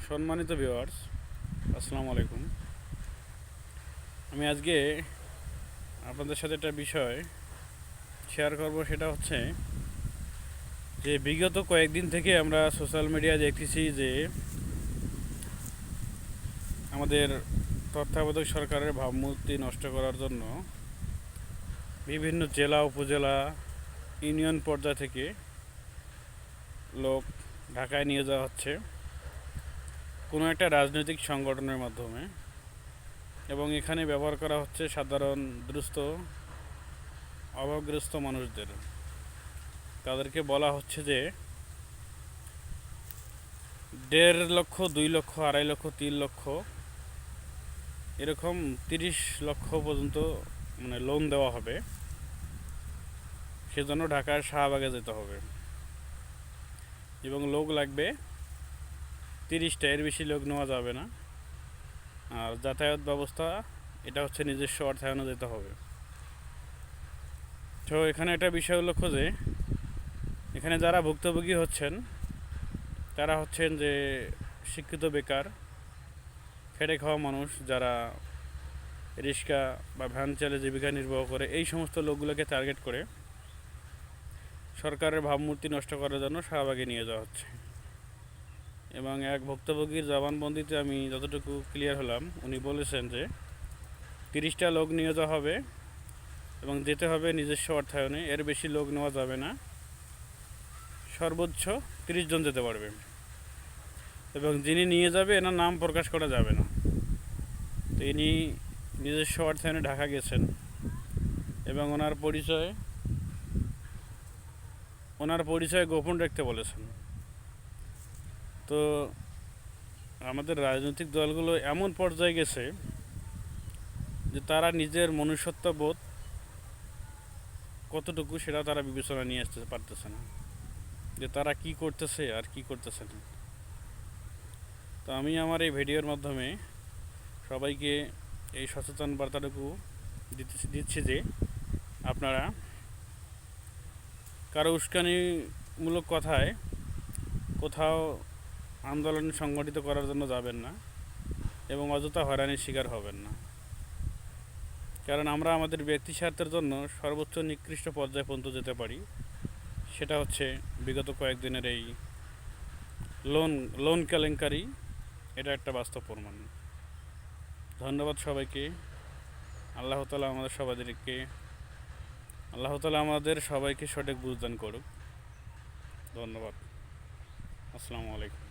সম্মানিত ভিউয়ার্স, আসসালামু আলাইকুম। আমি আজকে আপনাদের সাথে একটা বিষয় শেয়ার করব। সেটা হচ্ছে যে বিগত কয়েকদিন থেকে আমরা সোশ্যাল মিডিয়ায় দেখতেছি যে আমাদের তত্ত্বাবধায়ক সরকারের ভাবমূর্তি নষ্ট করার জন্য বিভিন্ন জেলা, উপজেলা, ইউনিয়ন পর্যায় থেকে লোক ঢাকায় নিয়ে যাওয়া হচ্ছে কোনো একটা রাজনৈতিক সংগঠনের মাধ্যমে, এবং এখানে ব্যবহার করা হচ্ছে সাধারণ দুস্থ অভাবগ্রস্ত মানুষদের। তাদেরকে বলা হচ্ছে যে 1.5 লক্ষ, 2 লক্ষ, 2.5 লক্ষ, 3 লক্ষ, এরকম 30 লক্ষ পর্যন্ত লোন দেওয়া হবে। সেজন্য ঢাকার শাহবাগে যেতে হবে এবং লোক লাগবে 30টা, এর বেশি লোক নেওয়া যাবে না। আর যাতায়াত ব্যবস্থা এটা হচ্ছে নিজস্ব অর্থায়নে যেতে হবে। তো এখানে একটা বিষয় উল্লেখ্য যে এখানে যারা ভুক্তভোগী হচ্ছেন তারা হচ্ছেন যে শিক্ষিত বেকার, খেটে খাওয়া মানুষ, যারা রিক্সা বা ভ্যান চালিয়ে জীবিকা নির্বাহ করে। এই সমস্ত লোকগুলোকে টার্গেট করে সরকারের ভাবমূর্তি নষ্ট করার জন্য শাহবাগে নিয়ে যাওয়া হচ্ছে। এবং এক ভুক্তভোগীর জবানবন্দিতে আমি যতটুকু ক্লিয়ার হলাম, উনি বলেছেন যে 30টা লোক নিয়ে যাওয়া হবে এবং যেতে হবে নিজস্ব অর্থায়নে, এর বেশি লোক নেওয়া যাবে না, সর্বোচ্চ 30 জন যেতে পারবে। এবং যিনি নিয়ে যাবে এনার নাম প্রকাশ করা যাবে না। তো ইনি নিজস্ব অর্থায়নে ঢাকা গেছেন এবং ওনার পরিচয় গোপন রাখতে বলেছেন। তো আমাদের রাজনৈতিক দলগুলো এমন পর্যায়ে গেছে যে তারা নিজের মনুষ্যত্ববোধ কতটুকু সেটা তারা বিবেচনা নিয়ে আসতে পারতেছে না, যে তারা কি করতেছে আর কি করতেছে না। তো আমি আমার এই ভিডিওর মাধ্যমে সবাইকে এই সচেতন বার্তাটুকু দিচ্ছি যে আপনারা কারো উস্কানিমূলক কথায় কোথাও আন্দোলন সংগঠিত করার জন্য যাবেন না এবং অযথা হয়রানির শিকার হবেন না। কারণ আমরা আমাদের ব্যক্তি স্বার্থের জন্য সর্বোচ্চ নিকৃষ্ট পর্যায়ে পর্যন্ত যেতে পারি। সেটা হচ্ছে বিগত কয়েকদিনের এই লোন কেলেঙ্কারি, এটা একটা বাস্তব প্রমাণ। ধন্যবাদ সবাইকে। আল্লাহ তাআলা আমাদের সবাইকে সঠিক বুঝদান করুক। ধন্যবাদ। আসসালামু আলাইকুম।